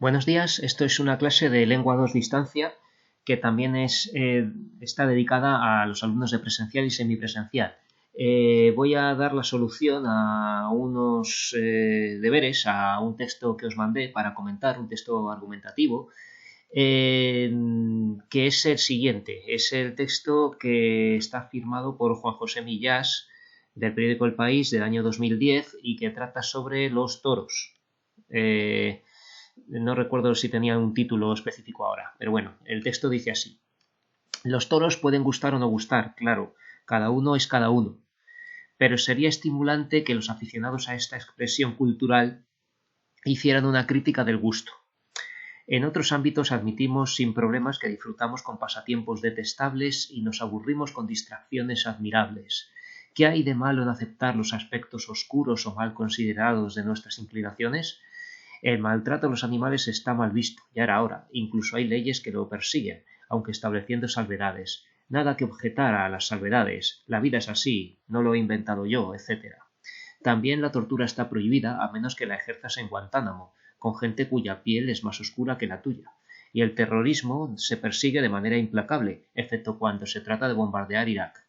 Buenos días, esto es una clase de lengua 2 distancia que también está dedicada a los alumnos de presencial y semipresencial. Voy a dar la solución a unos deberes, a un texto que os mandé para comentar, un texto argumentativo, que es el siguiente. Es el texto que está firmado por Juan José Millás, del periódico El País, del año 2010, y que trata sobre los toros. No recuerdo si tenía un título específico ahora, pero bueno, el texto dice así. Los toros pueden gustar o no gustar, claro, cada uno es cada uno, pero sería estimulante que los aficionados a esta expresión cultural hicieran una crítica del gusto. En otros ámbitos admitimos sin problemas que disfrutamos con pasatiempos detestables y nos aburrimos con distracciones admirables. ¿Qué hay de malo en aceptar los aspectos oscuros o mal considerados de nuestras inclinaciones? El maltrato a los animales está mal visto, ya era hora, incluso hay leyes que lo persiguen, aunque estableciendo salvedades. Nada que objetar a las salvedades, la vida es así, no lo he inventado yo, etc. También la tortura está prohibida a menos que la ejerzas en Guantánamo, con gente cuya piel es más oscura que la tuya. Y el terrorismo se persigue de manera implacable, excepto cuando se trata de bombardear Irak.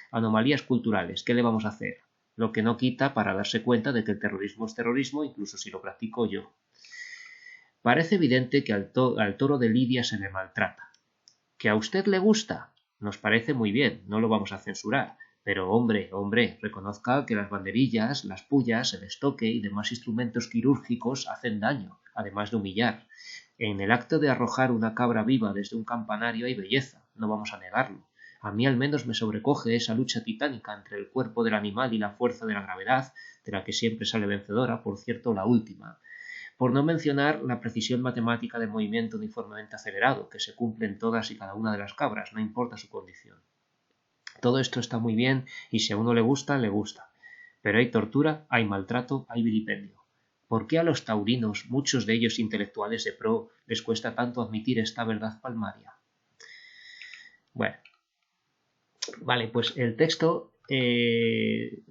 Anomalías culturales, ¿qué le vamos a hacer? Lo que no quita para darse cuenta de que el terrorismo es terrorismo, incluso si lo practico yo. Parece evidente que al toro de Lidia se le maltrata. ¿Que a usted le gusta? Nos parece muy bien, no lo vamos a censurar. Pero hombre, reconozca que las banderillas, las pullas, el estoque y demás instrumentos quirúrgicos hacen daño, además de humillar. En el acto de arrojar una cabra viva desde un campanario hay belleza, no vamos a negarlo. A mí al menos me sobrecoge esa lucha titánica entre el cuerpo del animal y la fuerza de la gravedad, de la que siempre sale vencedora, por cierto, la última. Por no mencionar la precisión matemática del movimiento uniformemente acelerado, que se cumple en todas y cada una de las cabras, no importa su condición. Todo esto está muy bien y si a uno le gusta, le gusta. Pero hay tortura, hay maltrato, hay vilipendio. ¿Por qué a los taurinos, muchos de ellos intelectuales de pro, les cuesta tanto admitir esta verdad palmaria? Bueno, vale, pues el texto es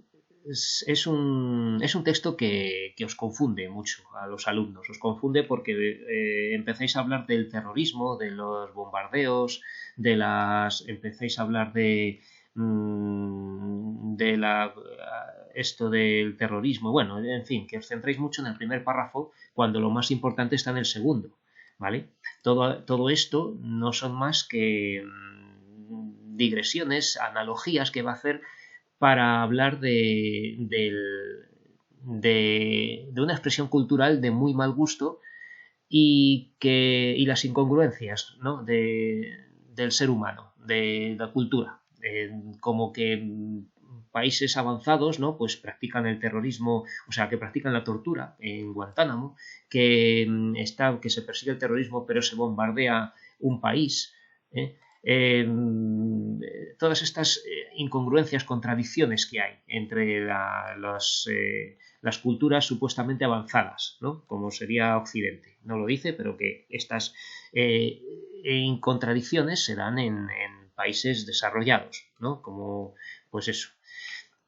un texto que os confunde mucho a los alumnos. Os confunde porque empezáis a hablar del terrorismo, de los bombardeos, empezáis a hablar esto del terrorismo. Bueno, en fin, que os centréis mucho en el primer párrafo cuando lo más importante está en el segundo. ¿Vale? Todo esto no son más que digresiones, analogías que va a hacer para hablar de una expresión cultural de muy mal gusto y las incongruencias, ¿no? del ser humano, de la cultura. Como que países avanzados, ¿no? Pues practican el terrorismo, o sea, que practican la tortura en Guantánamo, que se persigue el terrorismo pero se bombardea un país, ¿eh? Todas estas incongruencias, contradicciones que hay entre las culturas supuestamente avanzadas, ¿no? Como sería Occidente. No lo dice, pero que estas contradicciones se dan en países desarrollados, ¿no? Como, pues eso.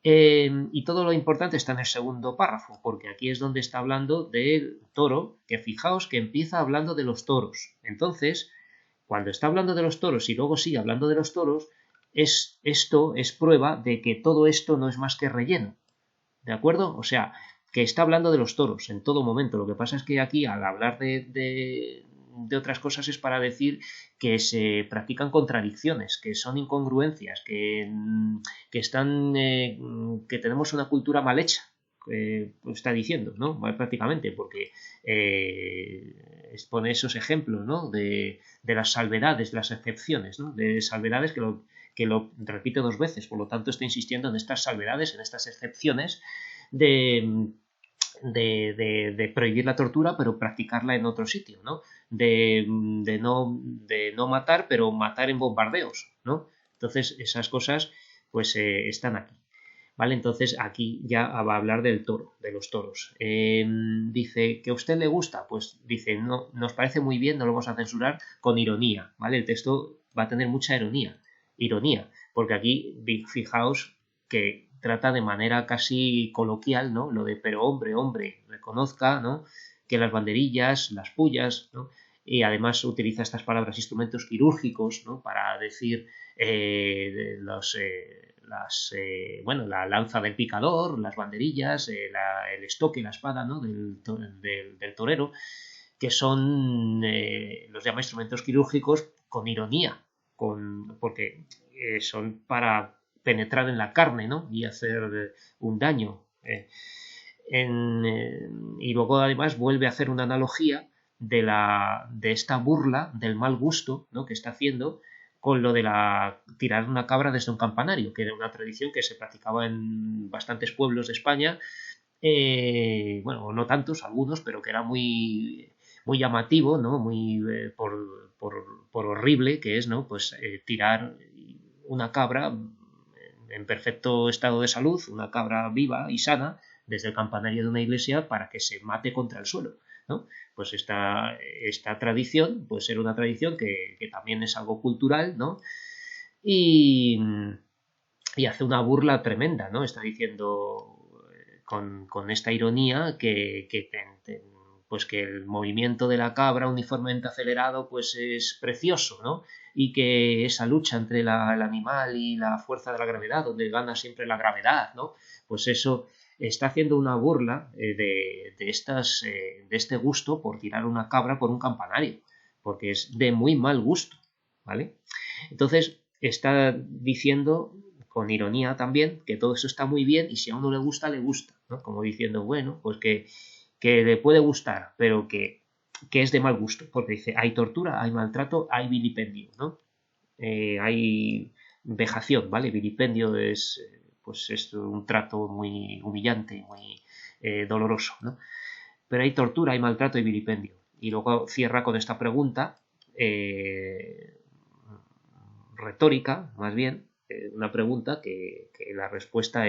Y todo lo importante está en el segundo párrafo, porque aquí es donde está hablando del toro, que fijaos que empieza hablando de los toros. Entonces, cuando está hablando de los toros y luego sigue hablando de los toros, esto es prueba de que todo esto no es más que relleno. ¿De acuerdo? O sea, que está hablando de los toros en todo momento. Lo que pasa es que aquí, al hablar de otras cosas, es para decir que se practican contradicciones, que son incongruencias, que tenemos una cultura mal hecha. Está diciendo, ¿no? Prácticamente, porque pone esos ejemplos, ¿no? De las salvedades, las excepciones, ¿no? De salvedades que lo repite dos veces, por lo tanto está insistiendo en estas salvedades, en estas excepciones de prohibir la tortura, pero practicarla en otro sitio, ¿no? De no matar, pero matar en bombardeos, ¿no? Entonces, esas cosas, pues, están aquí. ¿Vale? Entonces aquí ya va a hablar del toro, de los toros. Dice que a usted le gusta, pues dice, no, nos parece muy bien, no lo vamos a censurar, con ironía, ¿vale? El texto va a tener mucha ironía, porque aquí fijaos que trata de manera casi coloquial, ¿no? Lo de pero hombre, reconozca, ¿no? que las banderillas, las pullas, ¿no? Y además utiliza estas palabras instrumentos quirúrgicos, ¿no? Para decir bueno, la lanza del picador, las banderillas, el estoque, la espada, ¿no? del torero, que son, los llama instrumentos quirúrgicos con ironía, porque son para penetrar en la carne, ¿no? Y hacer un daño. Y luego además vuelve a hacer una analogía de esta burla del mal gusto, ¿no? Que está haciendo con lo de tirar una cabra desde un campanario, que era una tradición que se practicaba en bastantes pueblos de España, bueno, no tantos, algunos, pero que era muy, muy llamativo, ¿no? Muy por horrible que es, ¿no? Pues tirar una cabra en perfecto estado de salud, una cabra viva y sana, desde el campanario de una iglesia para que se mate contra el suelo, ¿no? Pues esta tradición, pues era una tradición que también es algo cultural, ¿no? Y hace una burla tremenda, ¿no? Está diciendo con esta ironía pues que el movimiento de la cabra uniformemente acelerado pues es precioso, ¿no? Y que esa lucha entre el animal y la fuerza de la gravedad, donde gana siempre la gravedad, ¿no? Pues eso está haciendo una burla de este gusto por tirar una cabra por un campanario, porque es de muy mal gusto, ¿vale? Entonces está diciendo con ironía también que todo eso está muy bien y si a uno le gusta, ¿no? Como diciendo, bueno, pues que le puede gustar, pero que es de mal gusto, porque dice, hay tortura, hay maltrato, hay vilipendio, ¿no? Hay vejación, ¿vale? Vilipendio pues es un trato muy humillante, muy doloroso, ¿no? Pero hay tortura, hay maltrato y vilipendio. Y luego cierra con esta pregunta retórica, más bien, una pregunta que la respuesta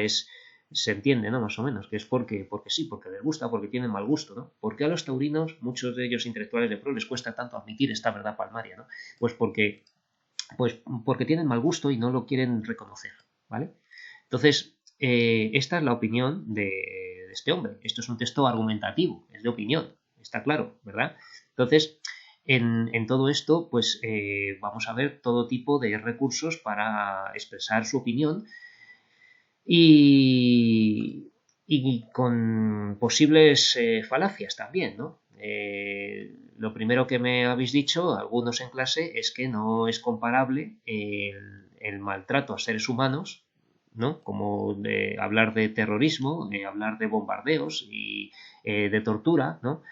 se entiende, ¿no? Más o menos, que es porque sí, porque les gusta, porque tienen mal gusto, ¿no? ¿Por qué a los taurinos, muchos de ellos intelectuales de pro, les cuesta tanto admitir esta verdad palmaria, ¿no? Pues porque tienen mal gusto y no lo quieren reconocer, ¿vale? Entonces, esta es la opinión de este hombre. Esto es un texto argumentativo, es de opinión, está claro, ¿verdad? Entonces, en todo esto, pues vamos a ver todo tipo de recursos para expresar su opinión y con posibles falacias también, ¿no? Lo primero que me habéis dicho, algunos en clase, es que no es comparable el maltrato a seres humanos, ¿no? Como de hablar de terrorismo, de hablar de bombardeos y de tortura, ¿no?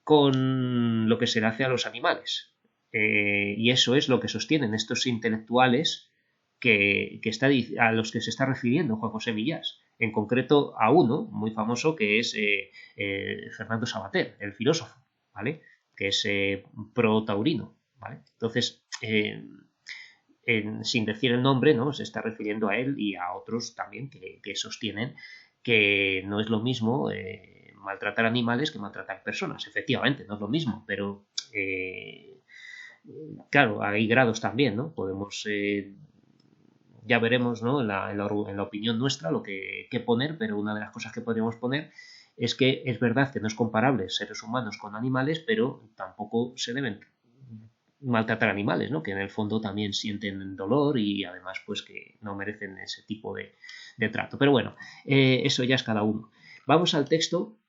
Con lo que se le hace a los animales. Y eso es lo que sostienen estos intelectuales a los que se está refiriendo Juan José Millás. En concreto a uno muy famoso que es Fernando Savater, el filósofo, ¿vale? Que es pro-taurino, ¿vale? Entonces, sin decir el nombre, ¿no? Se está refiriendo a él y a otros también que sostienen que no es lo mismo maltratar animales que maltratar personas. Efectivamente, no es lo mismo, pero claro, hay grados también, ¿no? Podemos, ya veremos, ¿no? En la opinión nuestra lo que poner, pero una de las cosas que podríamos poner es que es verdad que no es comparable seres humanos con animales, pero tampoco se deben maltratar animales, ¿no? Que en el fondo también sienten dolor y además pues que no merecen ese tipo de trato. Pero bueno, eso ya es cada uno. Vamos al texto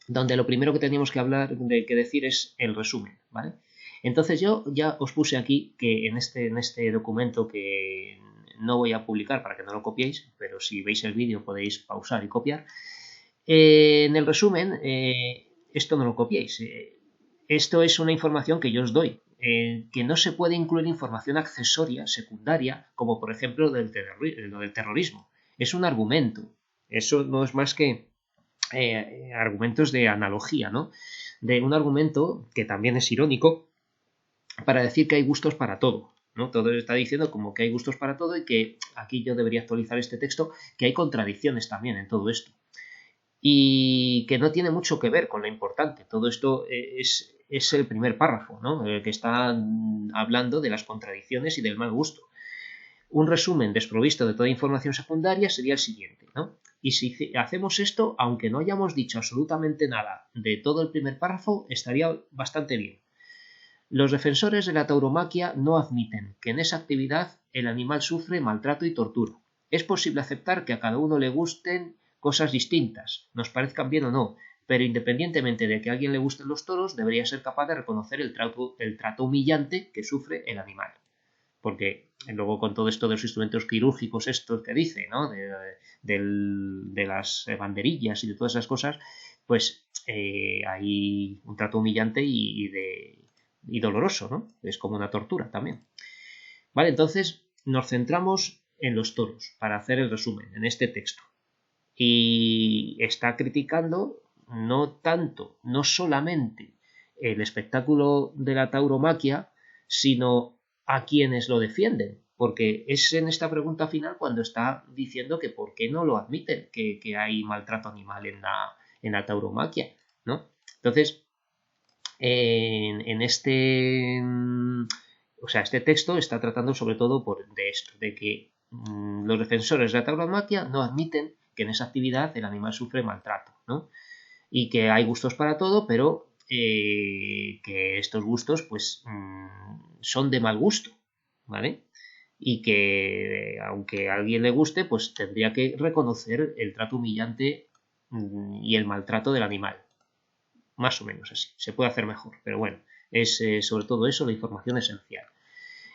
donde lo primero que teníamos que decir es el resumen, ¿vale? Entonces yo ya os puse aquí que en este documento que no voy a publicar para que no lo copiéis, pero si veis el vídeo podéis pausar y copiar. En el resumen, esto no lo copiéis. Esto es una información que yo os doy, que no se puede incluir información accesoria, secundaria, como por ejemplo lo del terrorismo. Es un argumento. Eso no es más que argumentos de analogía, ¿no? De un argumento que también es irónico para decir que hay gustos para todo, ¿no? Todo está diciendo como que hay gustos para todo y que aquí yo debería actualizar este texto, que hay contradicciones también en todo esto y que no tiene mucho que ver con lo importante. Todo esto es el primer párrafo, ¿no? Que está hablando de las contradicciones y del mal gusto. Un resumen desprovisto de toda información secundaria sería el siguiente, ¿no? Y si hacemos esto, aunque no hayamos dicho absolutamente nada de todo el primer párrafo, estaría bastante bien. Los defensores de la tauromaquia no admiten que en esa actividad el animal sufre maltrato y tortura. Es posible aceptar que a cada uno le gusten cosas distintas, nos parezcan bien o no, pero independientemente de que a alguien le gusten los toros, debería ser capaz de reconocer el trato humillante que sufre el animal. Porque luego con todo esto de los instrumentos quirúrgicos estos que dice, ¿no? De las banderillas y de todas esas cosas, pues hay un trato humillante y doloroso, ¿no? Es como una tortura también. Vale, entonces nos centramos en los toros para hacer el resumen en este texto. Y está criticando no solamente el espectáculo de la tauromaquia, sino a quienes lo defienden, porque es en esta pregunta final cuando está diciendo que por qué no lo admiten, que hay maltrato animal en la tauromaquia, ¿no? Entonces, este texto está tratando sobre todo de esto, de que los defensores de la tauromaquia no admiten que en esa actividad el animal sufre maltrato, ¿no? Y que hay gustos para todo, pero que estos gustos pues son de mal gusto, ¿vale? Y que aunque a alguien le guste, pues tendría que reconocer el trato humillante y el maltrato del animal. Más o menos así. Se puede hacer mejor, pero bueno, es sobre todo eso la información esencial.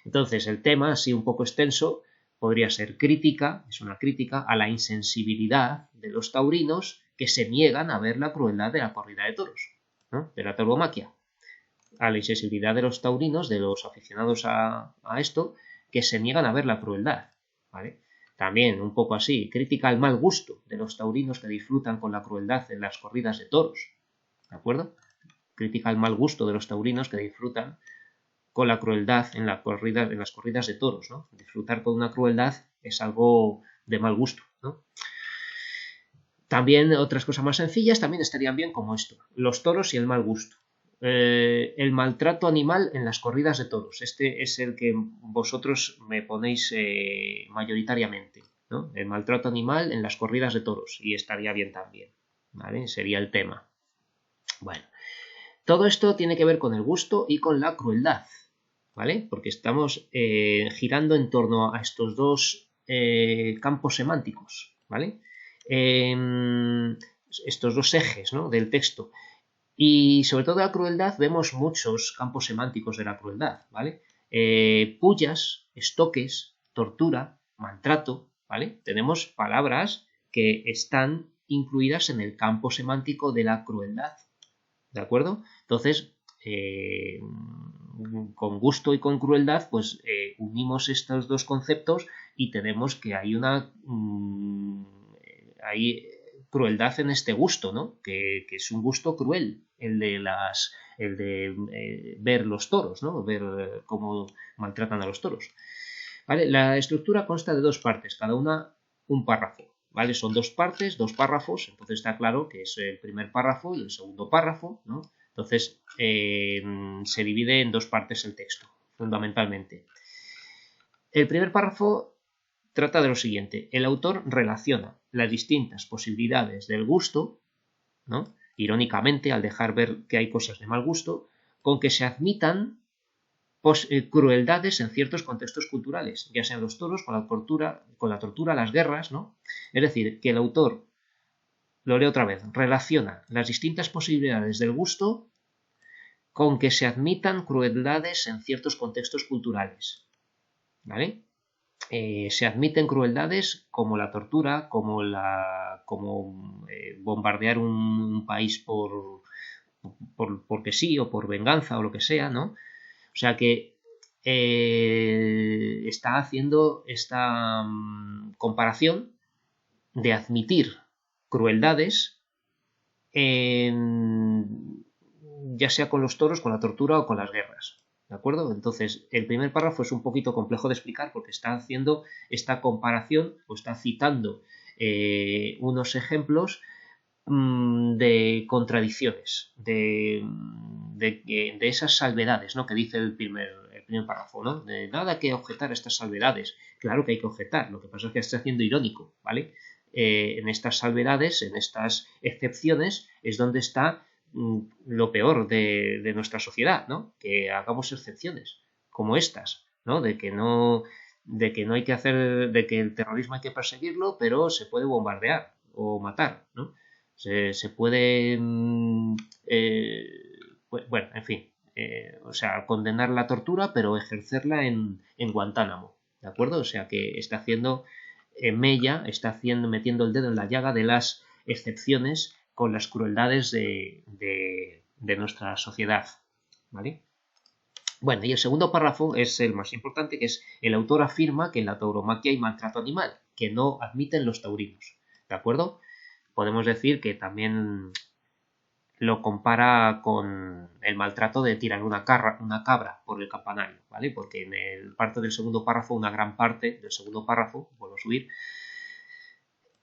Entonces, el tema, así un poco extenso, podría ser crítica, es una crítica a la insensibilidad de los taurinos que se niegan a ver la crueldad de la corrida de toros, ¿no? De la tauromaquia. A la insensibilidad de los taurinos, de los aficionados a esto, que se niegan a ver la crueldad, ¿vale? También, un poco así, crítica al mal gusto de los taurinos que disfrutan con la crueldad en las corridas de toros, ¿de acuerdo? Crítica al mal gusto de los taurinos que disfrutan con la crueldad en las corridas de toros, ¿no? Disfrutar con una crueldad es algo de mal gusto, ¿no? También otras cosas más sencillas también estarían bien como esto, los toros y el mal gusto. El maltrato animal en las corridas de toros. Este es el que vosotros me ponéis mayoritariamente, ¿no? El maltrato animal en las corridas de toros. Y estaría bien también, ¿vale? Sería el tema. Bueno, todo esto tiene que ver con el gusto y con la crueldad, ¿vale? Porque estamos girando en torno a estos dos campos semánticos, ¿vale? Estos dos ejes, ¿no? Del texto. Y sobre todo la crueldad vemos muchos campos semánticos de la crueldad, ¿vale? Pullas, estoques, tortura, maltrato, ¿vale? Tenemos palabras que están incluidas en el campo semántico de la crueldad, ¿de acuerdo? Entonces, con gusto y con crueldad, pues unimos estos dos conceptos y tenemos que hay crueldad en este gusto, ¿no? Que es un gusto cruel, el de ver los toros, ¿no? Ver cómo maltratan a los toros. ¿Vale? La estructura consta de dos partes, cada una un párrafo, ¿vale? Son dos partes, dos párrafos, entonces está claro que es el primer párrafo y el segundo párrafo, ¿no? Entonces se divide en dos partes el texto, fundamentalmente. El primer párrafo trata de lo siguiente. El autor relaciona las distintas posibilidades del gusto, ¿no? Irónicamente, al dejar ver que hay cosas de mal gusto, con que se admitan crueldades en ciertos contextos culturales, ya sean los toros, con la tortura, las guerras, ¿no? Es decir, que el autor, lo leo otra vez, relaciona las distintas posibilidades del gusto con que se admitan crueldades en ciertos contextos culturales, ¿vale? Se admiten crueldades como la tortura, como bombardear un país porque sí o por venganza o lo que sea, ¿no? O sea que está haciendo esta comparación de admitir crueldades ya sea con los toros, con la tortura o con las guerras. ¿De acuerdo? Entonces, el primer párrafo es un poquito complejo de explicar porque está haciendo esta comparación o está citando unos ejemplos de contradicciones, de esas salvedades, ¿no? Que dice el primer párrafo, ¿no? De nada que objetar estas salvedades. Claro que hay que objetar, lo que pasa es que está haciendo irónico, ¿vale? en estas salvedades, en estas excepciones, es donde está lo peor de nuestra sociedad, ¿no? Que hagamos excepciones como estas, ¿no? De que no hay que hacer, de que el terrorismo hay que perseguirlo, pero se puede bombardear o matar, ¿no? Se puede, bueno, en fin, o sea, condenar la tortura, pero ejercerla en Guantánamo, ¿de acuerdo? O sea, que está haciendo mella, metiendo el dedo en la llaga de las excepciones con las crueldades de nuestra sociedad, ¿vale? Bueno, y el segundo párrafo es el más importante, que es: el autor afirma que en la tauromaquia hay maltrato animal, que no admiten los taurinos, ¿de acuerdo? Podemos decir que también lo compara con el maltrato de tirar una cabra por el campanario, ¿vale? Porque en el parte del segundo párrafo, una gran parte del segundo párrafo, vuelvo a subir,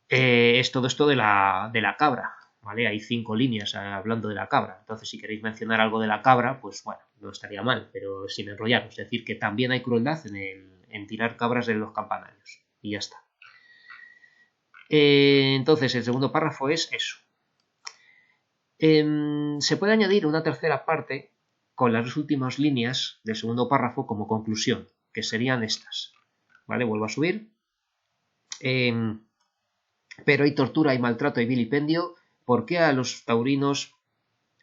es todo esto de la cabra, ¿vale? Hay 5 líneas hablando de la cabra. Entonces, si queréis mencionar algo de la cabra, pues bueno, no estaría mal, pero sin enrollaros. Es decir, que también hay crueldad en tirar cabras de los campanarios. Y ya está. Entonces, el segundo párrafo es eso. Se puede añadir una tercera parte con las 2 últimas líneas del segundo párrafo como conclusión, que serían estas. ¿Vale? Vuelvo a subir. Pero hay tortura, hay maltrato, hay vilipendio. ¿Por qué a los taurinos,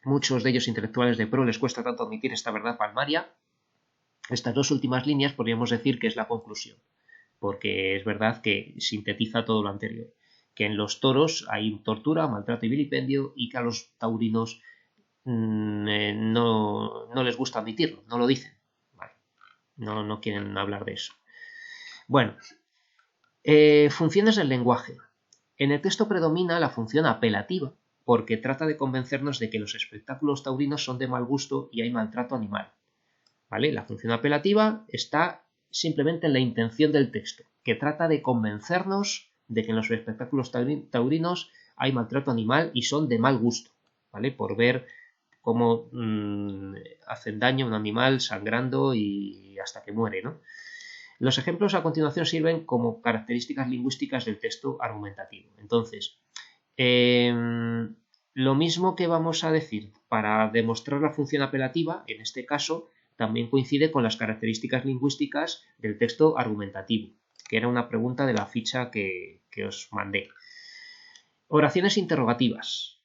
muchos de ellos intelectuales de pro, les cuesta tanto admitir esta verdad palmaria? Estas 2 últimas líneas podríamos decir que es la conclusión, porque es verdad que sintetiza todo lo anterior, que en los toros hay tortura, maltrato y vilipendio, y que a los taurinos no les gusta admitirlo, no lo dicen, vale. No quieren hablar de eso. Bueno, funciones del lenguaje. En el texto predomina la función apelativa, porque trata de convencernos de que los espectáculos taurinos son de mal gusto y hay maltrato animal, ¿vale? La función apelativa está simplemente en la intención del texto, que trata de convencernos de que en los espectáculos taurinos hay maltrato animal y son de mal gusto, ¿vale? Por ver cómo hacen daño a un animal sangrando y hasta que muere, ¿no? Los ejemplos a continuación sirven como características lingüísticas del texto argumentativo. Entonces, lo mismo que vamos a decir para demostrar la función apelativa, en este caso, también coincide con las características lingüísticas del texto argumentativo, que era una pregunta de la ficha que os mandé. Oraciones interrogativas,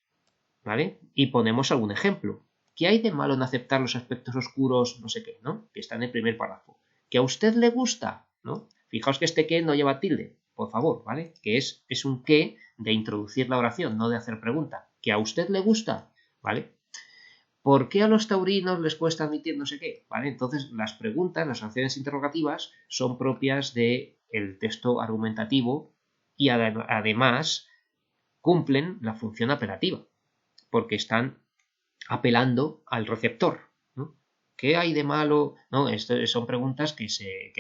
¿vale? Y ponemos algún ejemplo. ¿Qué hay de malo en aceptar los aspectos oscuros, no sé qué, ¿no? Que está en el primer párrafo. ¿Que a usted le gusta? ¿No? Fijaos que este qué no lleva tilde, por favor, ¿vale? Que es un qué de introducir la oración, no de hacer pregunta. ¿Que a usted le gusta? ¿Vale? ¿Por qué a los taurinos les cuesta admitir no sé qué? ¿Vale? Entonces, las preguntas, las acciones interrogativas, son propias del texto argumentativo y además cumplen la función apelativa, porque están apelando al receptor, ¿no? ¿Qué hay de malo? No, son preguntas que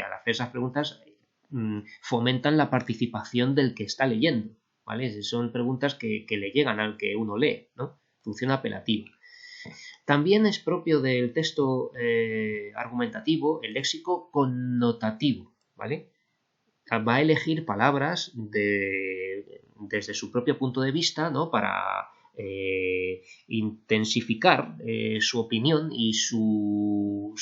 al hacer esas preguntas fomentan la participación del que está leyendo, ¿vale? Son preguntas que le llegan al que uno lee, ¿no? Función apelativa. También es propio del texto argumentativo el léxico connotativo, ¿vale? Va a elegir palabras desde su propio punto de vista, ¿no? Para intensificar su opinión y su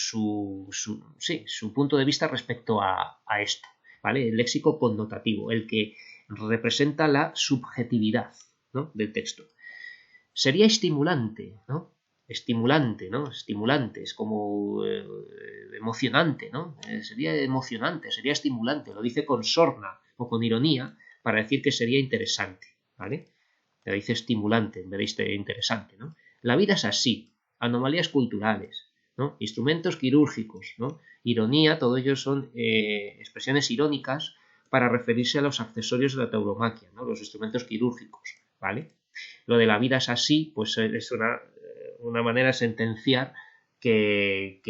punto de vista respecto a esto, ¿vale? El léxico connotativo, el que representa la subjetividad, ¿no? Del texto. Sería estimulante, ¿no? Estimulante, ¿no? Estimulante, es como emocionante, ¿no? Sería emocionante, sería estimulante, lo dice con sorna o con ironía para decir que sería interesante, ¿vale? Lo dice estimulante en vez de interesante, ¿no? La vida es así, anomalías culturales, ¿no? Instrumentos quirúrgicos, ¿no? Ironía, todo ello son expresiones irónicas para referirse a los accesorios de la tauromaquia, ¿no? Los instrumentos quirúrgicos, ¿vale? Lo de la vida es así, pues es una manera de sentenciar que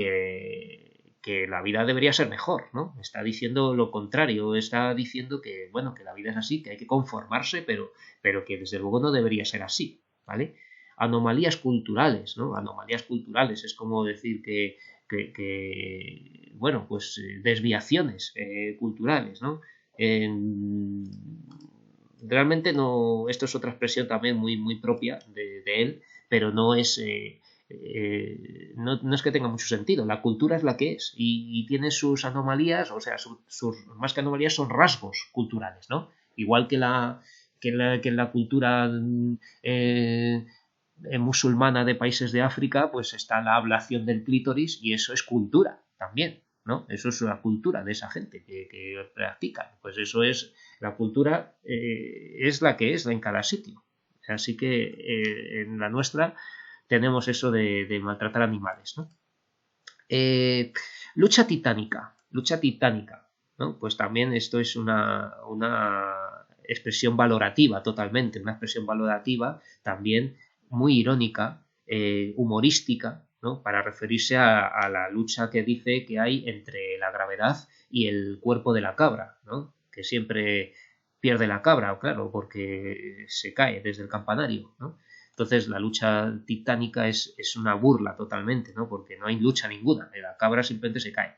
la vida debería ser mejor, ¿no? Está diciendo lo contrario, está diciendo que, bueno, que la vida es así, que hay que conformarse, pero que desde luego no debería ser así, ¿vale? Anomalías culturales, ¿no? Anomalías culturales, es como decir que bueno, pues desviaciones culturales, ¿no? realmente no, esto es otra expresión también muy, muy propia de él, pero no es, no es que tenga mucho sentido. La cultura es la que es y tiene sus anomalías, o sea, sus más que anomalías son rasgos culturales, ¿no? Igual que en la cultura musulmana de países de África, pues está la ablación del clítoris y eso es cultura también, ¿no? Eso es una cultura de esa gente que practica. Pues eso es, la cultura es la que es en cada sitio. Así que en la nuestra tenemos eso de maltratar animales, ¿no? Lucha titánica, ¿no? Pues también esto es una expresión valorativa totalmente, una expresión valorativa también muy irónica, humorística, ¿no? Para referirse a la lucha que dice que hay entre la gravedad y el cuerpo de la cabra, ¿no? Que siempre pierde la cabra, claro, porque se cae desde el campanario, ¿no? Entonces la lucha titánica es una burla totalmente, ¿no? Porque no hay lucha ninguna, la cabra simplemente se cae,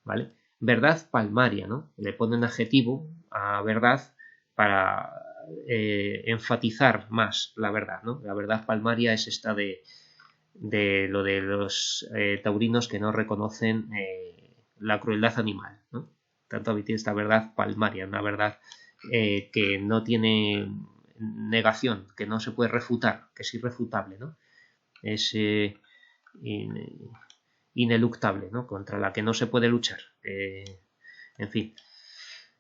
¿vale? Verdad palmaria, ¿no? Le ponen adjetivo a verdad para enfatizar más la verdad, ¿no? La verdad palmaria es esta de lo de los taurinos que no reconocen la crueldad animal, ¿no? Tanto tiene esta verdad palmaria, una verdad que no tiene negación, que no se puede refutar, que es irrefutable, ¿no? Es ineluctable, ¿no? Contra la que no se puede luchar. En fin.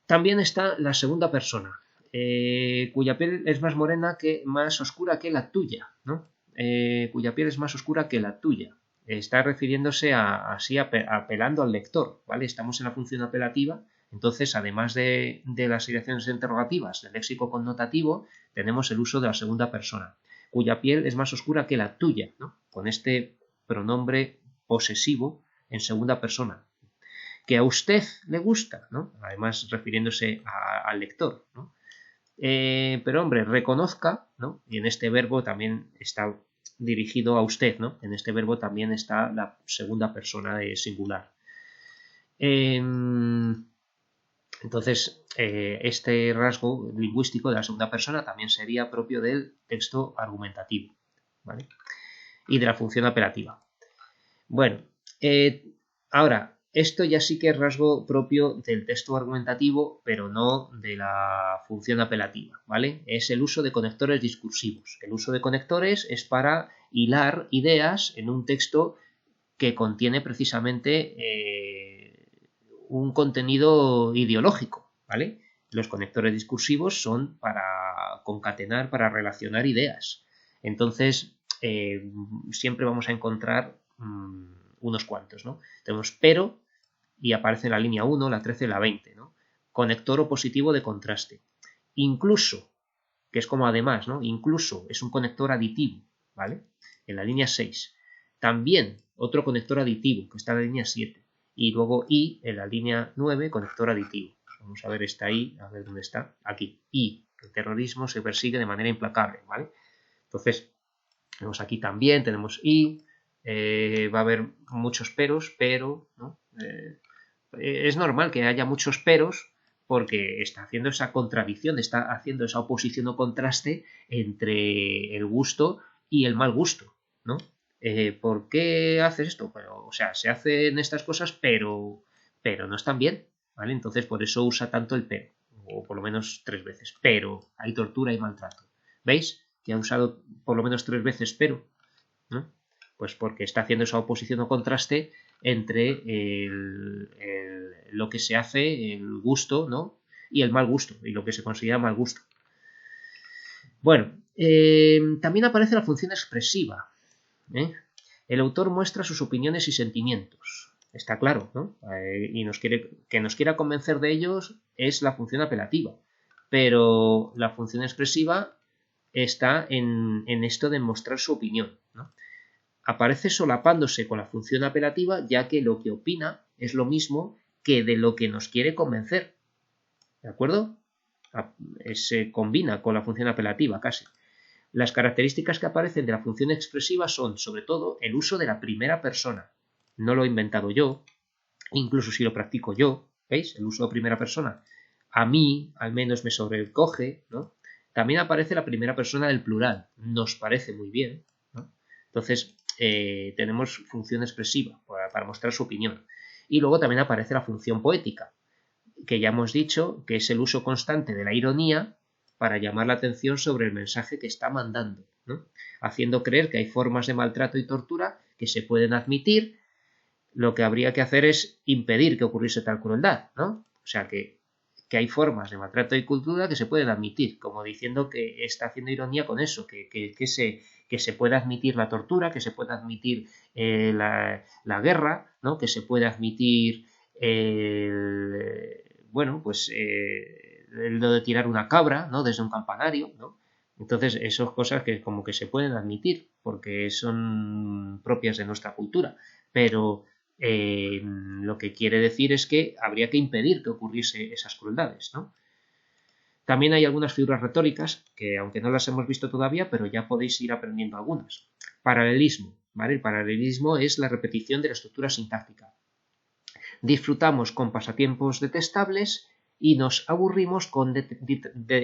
También está la segunda persona, cuya piel es más oscura que la tuya, ¿no? Cuya piel es más oscura que la tuya. Está refiriéndose así apelando al lector, ¿vale? Estamos en la función apelativa, entonces además de las direcciones interrogativas del léxico connotativo, tenemos el uso de la segunda persona, cuya piel es más oscura que la tuya, ¿no? Con este pronombre posesivo en segunda persona, que a usted le gusta, ¿no? Además refiriéndose al lector, ¿no? Pero hombre, reconozca, ¿no? Y en este verbo también está dirigido a usted, ¿no? En este verbo también está la segunda persona de singular. Entonces, este rasgo lingüístico de la segunda persona también sería propio del texto argumentativo, ¿vale? Y de la función apelativa. Bueno, ahora, esto ya sí que es rasgo propio del texto argumentativo, pero no de la función apelativa, ¿vale? Es el uso de conectores discursivos. El uso de conectores es para hilar ideas en un texto que contiene precisamente un contenido ideológico, ¿vale? Los conectores discursivos son para concatenar, para relacionar ideas. Entonces, siempre vamos a encontrar unos cuantos, ¿no? Tenemos pero y aparece en la línea 1, la 13 y la 20, ¿no? Conector opositivo de contraste. Incluso, que es como además, ¿no? Incluso es un conector aditivo, ¿vale? En la línea 6. También otro conector aditivo, que está en la línea 7. Y luego y en la línea 9, conector aditivo. Vamos a ver, está ahí, a ver dónde está. Aquí, y. El terrorismo se persigue de manera implacable, ¿vale? Entonces, tenemos aquí también, tenemos y, va a haber muchos peros, pero, ¿no? Es normal que haya muchos peros porque está haciendo esa contradicción, está haciendo esa oposición o contraste entre el gusto y el mal gusto, ¿no? ¿Por qué haces esto? Pero, o sea, se hacen estas cosas, pero no están bien, ¿vale? Entonces, por eso usa tanto el pero, o por lo menos 3 veces. Pero hay tortura y maltrato. ¿Veis? Que ha usado por lo menos 3 veces pero, ¿no? Pues porque está haciendo esa oposición o contraste entre lo que se hace, el gusto, ¿no? Y el mal gusto, y lo que se considera mal gusto. Bueno, también aparece la función expresiva, ¿eh? El autor muestra sus opiniones y sentimientos. Está claro, ¿no? Y que nos quiera convencer de ellos es la función apelativa. Pero la función expresiva está en esto de mostrar su opinión, ¿no? Aparece solapándose con la función apelativa, ya que lo que opina es lo mismo que de lo que nos quiere convencer. ¿De acuerdo? Se combina con la función apelativa casi. Las características que aparecen de la función expresiva son, sobre todo, el uso de la primera persona. No lo he inventado yo, incluso si lo practico yo, ¿veis? El uso de primera persona. A mí, al menos, me sobrecoge, ¿no? También aparece la primera persona del plural, nos parece muy bien, ¿no? Entonces, tenemos función expresiva para mostrar su opinión. Y luego también aparece la función poética, que ya hemos dicho que es el uso constante de la ironía para llamar la atención sobre el mensaje que está mandando, ¿no? Haciendo creer que hay formas de maltrato y tortura que se pueden admitir. Lo que habría que hacer es impedir que ocurriese tal crueldad, ¿no? O sea, que hay formas de maltrato y cultura que se pueden admitir, como diciendo que está haciendo ironía con eso, que se puede admitir la tortura, que se puede admitir la guerra, ¿no? Que se puede admitir bueno, pues lo de tirar una cabra, ¿no? Desde un campanario, ¿no? Entonces, esas cosas que como que se pueden admitir porque son propias de nuestra cultura, pero lo que quiere decir es que habría que impedir que ocurriese esas crueldades, ¿no? También hay algunas figuras retóricas que, aunque no las hemos visto todavía, pero ya podéis ir aprendiendo algunas. Paralelismo, ¿vale? El paralelismo es la repetición de la estructura sintáctica. Disfrutamos con pasatiempos detestables y nos aburrimos con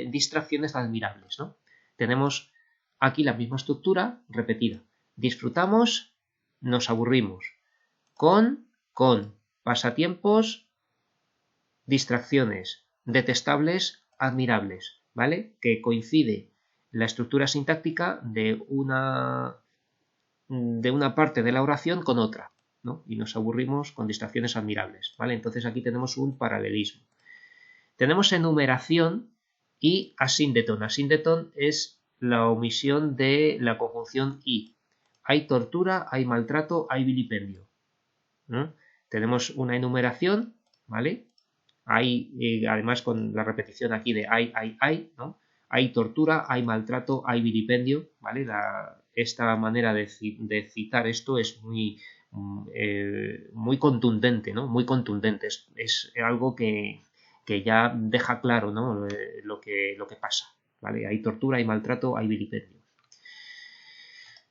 distracciones admirables, ¿no? Tenemos aquí la misma estructura repetida. Disfrutamos, nos aburrimos. Con, pasatiempos, distracciones, detestables, admirables, ¿vale? Que coincide la estructura sintáctica de una parte de la oración con otra, ¿no? Y nos aburrimos con distracciones admirables, ¿vale? Entonces aquí tenemos un paralelismo. Tenemos enumeración y asíndeton. Asíndeton es la omisión de la conjunción y. Hay tortura, hay maltrato, hay vilipendio, ¿no? Tenemos una enumeración, ¿vale? Hay, además con la repetición aquí de hay, ¿no? Hay tortura, hay maltrato, hay vilipendio, ¿vale? Esta manera de citar esto es muy contundente, ¿no? Muy contundente. Es algo que ya deja claro, ¿no? Lo que pasa, ¿vale? Hay tortura, hay maltrato, hay vilipendio.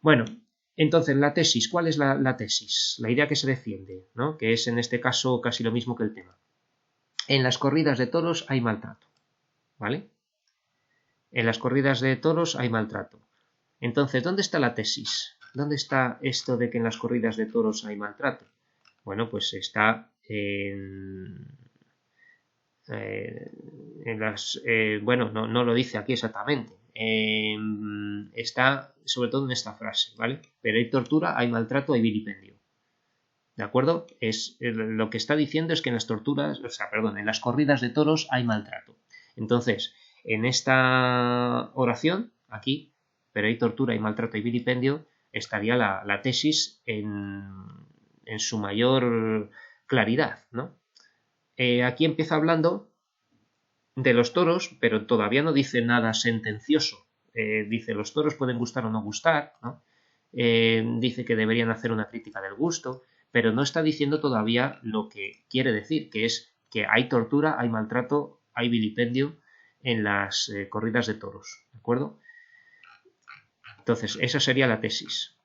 Bueno, entonces la tesis, ¿cuál es la tesis? La idea que se defiende, ¿no? Que es en este caso casi lo mismo que el tema. En las corridas de toros hay maltrato, ¿vale? En las corridas de toros hay maltrato. Entonces, ¿dónde está la tesis? ¿Dónde está esto de que en las corridas de toros hay maltrato? Bueno, pues está en las... bueno, no lo dice aquí exactamente. Está sobre todo en esta frase, ¿vale? Pero hay tortura, hay maltrato, hay vilipendio. ¿De acuerdo? Lo que está diciendo es que en las torturas, o sea, perdón, en las corridas de toros hay maltrato. Entonces, en esta oración, aquí, pero hay tortura, hay maltrato y vilipendio, estaría la tesis en su mayor claridad, ¿no? Aquí empieza hablando de los toros, pero todavía no dice nada sentencioso. Dice, los toros pueden gustar o no gustar, ¿no? Dice que deberían hacer una crítica del gusto, pero no está diciendo todavía lo que quiere decir, que es que hay tortura, hay maltrato, hay vilipendio en las corridas de toros, ¿de acuerdo? Entonces, esa sería la tesis.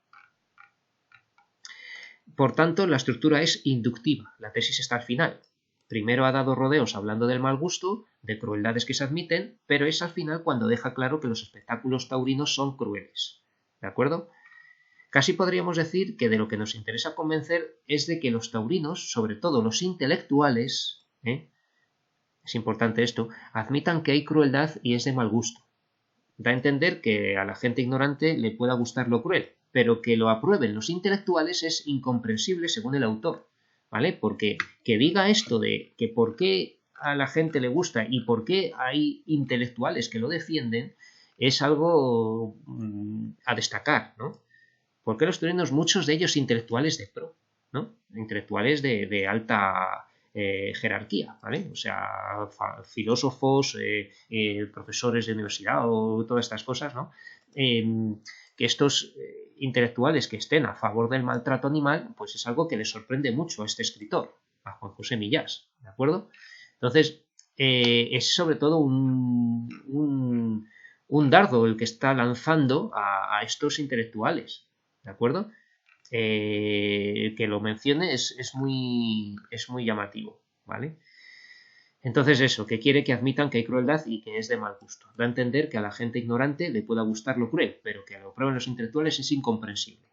Por tanto, la estructura es inductiva, la tesis está al final. Primero ha dado rodeos hablando del mal gusto, de crueldades que se admiten, pero es al final cuando deja claro que los espectáculos taurinos son crueles, ¿de acuerdo? Casi podríamos decir que de lo que nos interesa convencer es de que los taurinos, sobre todo los intelectuales, es importante esto, admitan que hay crueldad y es de mal gusto. Da a entender que a la gente ignorante le pueda gustar lo cruel, pero que lo aprueben los intelectuales es incomprensible según el autor, ¿vale? Porque que diga esto de que por qué a la gente le gusta y por qué hay intelectuales que lo defienden es algo a destacar, ¿no? Porque los taurinos, muchos de ellos intelectuales de pro, ¿no? Intelectuales de alta jerarquía, ¿vale? O sea, filósofos, profesores de universidad o todas estas cosas, ¿no? Que estos intelectuales que estén a favor del maltrato animal, pues es algo que le sorprende mucho a este escritor, a Juan José Millás, ¿de acuerdo? Entonces, es sobre todo un dardo el que está lanzando a estos intelectuales, ¿de acuerdo? Que lo mencione es muy llamativo, ¿vale? Entonces eso, que quiere que admitan que hay crueldad y que es de mal gusto. Da a entender que a la gente ignorante le pueda gustar lo cruel, pero que a lo prueben los intelectuales es incomprensible.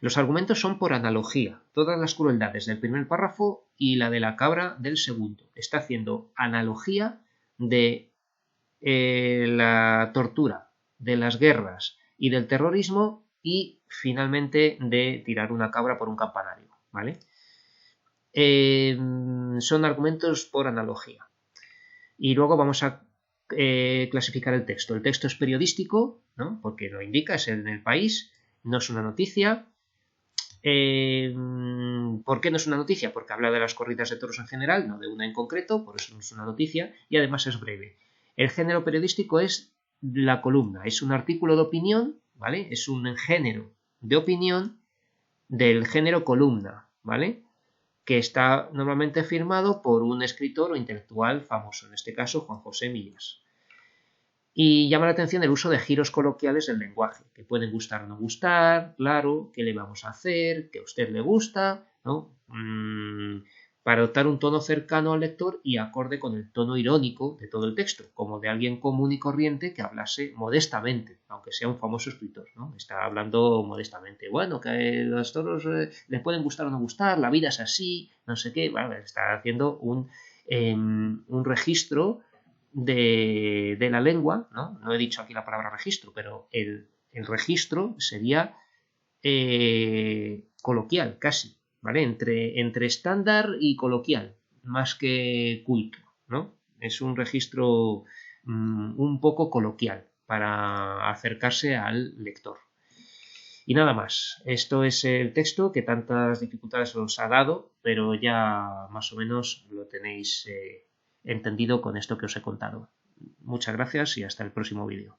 Los argumentos son por analogía, todas las crueldades del primer párrafo y la de la cabra del segundo. Está haciendo analogía de la tortura, de las guerras y del terrorismo y finalmente de tirar una cabra por un campanario, ¿vale? Son argumentos por analogía. Y luego vamos a clasificar el texto. El texto es periodístico, ¿no? Porque lo indica, es en El País, no es una noticia. ¿Por qué no es una noticia? Porque habla de las corridas de toros en general, no de una en concreto, por eso no es una noticia, y además es breve. El género periodístico es la columna, es un artículo de opinión, ¿vale? Es un género de opinión del género columna, ¿vale? Que está normalmente firmado por un escritor o intelectual famoso, en este caso Juan José Millas. Y llama la atención el uso de giros coloquiales del lenguaje, que pueden gustar o no gustar, claro, qué le vamos a hacer, que a usted le gusta, ¿no? Para adoptar un tono cercano al lector y acorde con el tono irónico de todo el texto, como de alguien común y corriente que hablase modestamente, aunque sea un famoso escritor, ¿no? Está hablando modestamente. Bueno, que los toros les pueden gustar o no gustar, la vida es así, no sé qué. Bueno, está haciendo un registro de la lengua, ¿no? No he dicho aquí la palabra registro, pero el registro sería coloquial, casi, ¿vale? Entre estándar y coloquial, más que culto, ¿no? Es un registro un poco coloquial para acercarse al lector. Y nada más, esto es el texto que tantas dificultades os ha dado, pero ya más o menos lo tenéis entendido con esto que os he contado. Muchas gracias y hasta el próximo vídeo.